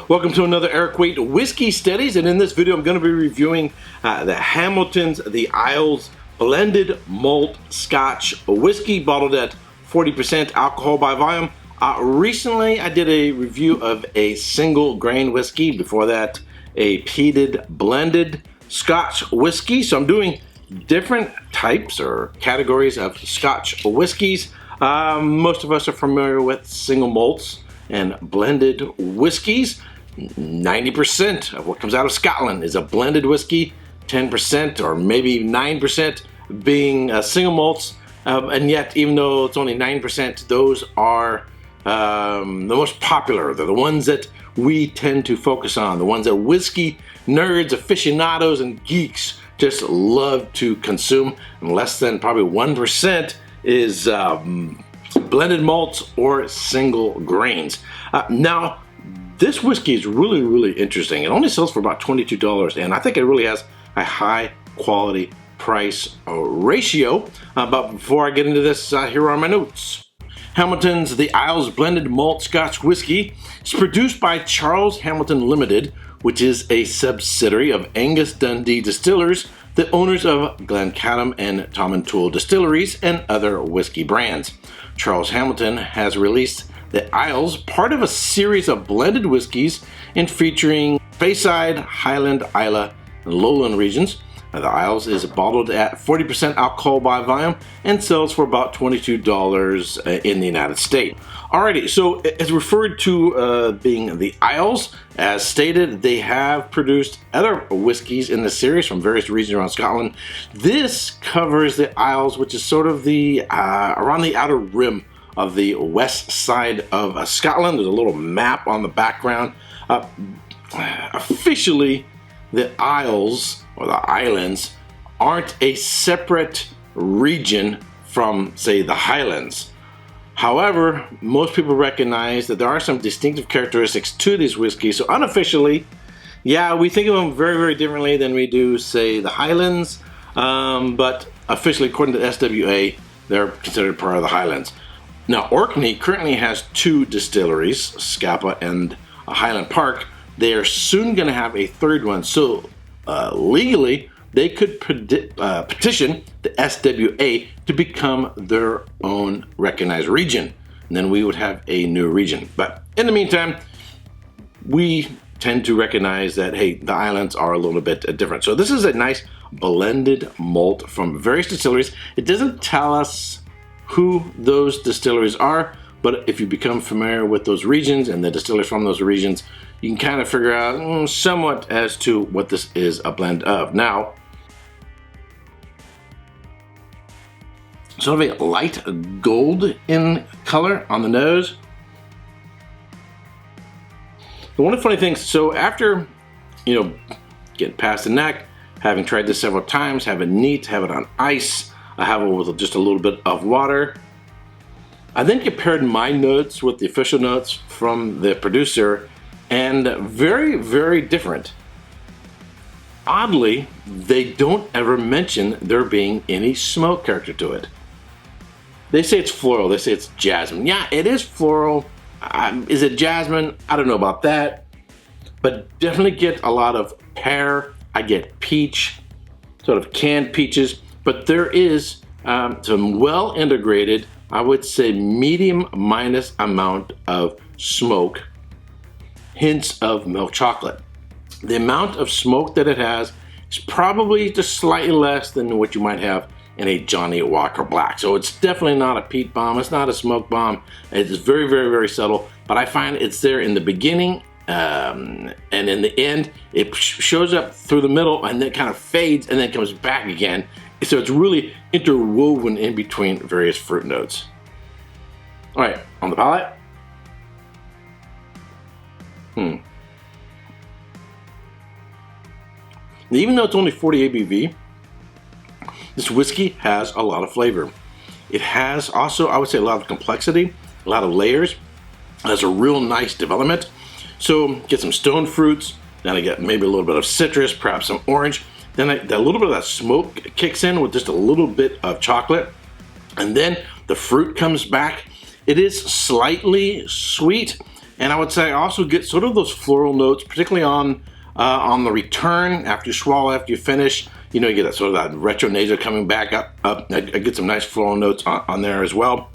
Welcome to another Erik Wait Whiskey Studies, and in this video I'm going to be reviewing the Hamilton's The Isles Blended Malt Scotch Whisky, bottled at 40% alcohol by volume. Recently I did a review of a single grain whiskey, before that a peated blended Scotch whiskey, so I'm doing different types or categories of Scotch whiskeys. Most of us are familiar with single malts and blended whiskeys. 90% of what comes out of Scotland is a blended whiskey, 10% or maybe 9% being single malts, and yet even though it's only 9%, those are the most popular. They're the ones that we tend to focus on, the ones that whiskey nerds, aficionados, and geeks just love to consume, and less than probably 1% is blended malts or single grains. Now, this whiskey is really interesting. It only sells for about $22, and I think it really has a high quality price ratio. But before I get into this, here are my notes. Hamilton's The Isles Blended Malt Scotch Whisky is produced by Charles Hamilton Limited, which is a subsidiary of Angus Dundee Distillers, the owners of Glencadam and Tom & Toole distilleries and other whiskey brands. Charles Hamilton has released The Isles, part of a series of blended whiskeys and featuring Bayside, Highland, Islay, and Lowland regions. The Isles is bottled at 40% alcohol by volume and sells for about $22 in the United States. Alrighty, so it's referred to being the Isles. As stated, they have produced other whiskeys in the series from various regions around Scotland. This covers the Isles, which is sort of the around the outer rim of the west side of Scotland. There's a little map on the background. Officially, the Isles, or the islands, aren't a separate region from, say, the Highlands. However, most people recognize that there are some distinctive characteristics to these whiskeys, so unofficially, yeah, we think of them very differently than we do, say, the Highlands, but officially, according to SWA, they're considered part of the Highlands. Now, Orkney currently has two distilleries, Scapa and Highland Park. They are soon going to have a third one, so legally they could petition the SWA to become their own recognized region, and then we would have a new region. But in the meantime, we tend to recognize that, hey, the islands are a little bit different. So this is a nice blended malt from various distilleries. It doesn't tell us who those distilleries are, but if you become familiar with those regions and the distillers from those regions, you can kind of figure out somewhat as to what this is a blend of. Now, sort of a light gold in color on the nose. But one of the funny things, so after, getting past the neck, having tried this several times, have it neat, have it on ice, I have it with just a little bit of water. I then compared my notes with the official notes from the producer, and very different. Oddly, they don't ever mention there being any smoke character to it. They say it's floral, they say it's jasmine. Yeah, it is floral. Is it jasmine? I don't know about that. But definitely get a lot of pear. I get peach, sort of canned peaches. But there is some well integrated, I would say medium minus amount of smoke, hints of milk chocolate. The amount of smoke that it has is probably just slightly less than what you might have in a Johnny Walker Black. So it's definitely not a peat bomb, it's not a smoke bomb. It's very subtle, but I find it's there in the beginning, and in the end, it shows up through the middle and then kind of fades and then comes back again. So it's really interwoven in between various fruit notes. All right, on the palate. Even though it's only 40 ABV, this whiskey has a lot of flavor. It has also, I would say, a lot of complexity, a lot of layers. It has a real nice development. So get some stone fruits, then I get maybe a little bit of citrus, perhaps some orange. Then a little bit of that smoke kicks in with just a little bit of chocolate. And then the fruit comes back. It is slightly sweet. And I would say I also get sort of those floral notes, particularly on the return after you swallow, after you finish. You know, you get that sort of that retro nasal coming back up. I get some nice floral notes on there as well.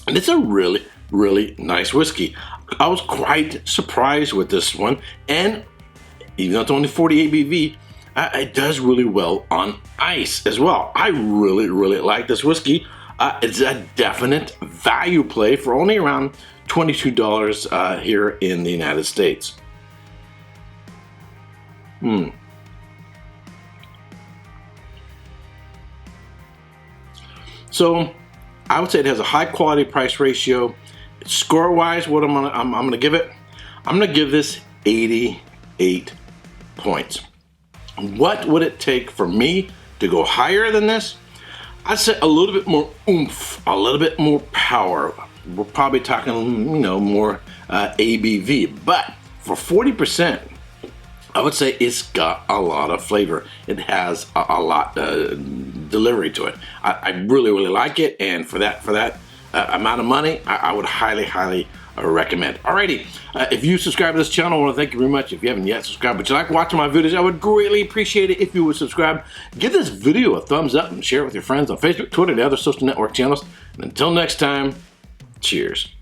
And it's a really, really nice whiskey. I was quite surprised with this one, and even though it's only 40 ABV, it does really well on ice as well. I really, really like this whiskey. It's a definite value play for only around $22 here in the United States. So I would say it has a high quality price ratio. Score wise, what I'm gonna give it, I'm gonna give this 88 points. What would it take for me to go higher than this? I'd say a little bit more oomph, a little bit more power. We're probably talking, you know, more ABV, but for 40%, I would say it's got a lot of flavor. It has a lot delivery to it. I really, really like it, and for that amount of money, I would highly recommend. Alrighty, if you subscribe to this channel, I want to thank you very much. If you haven't yet subscribed, but you like watching my videos, I would greatly appreciate it if you would subscribe. Give this video a thumbs up and share it with your friends on Facebook, Twitter, and the other social network channels. And until next time, cheers.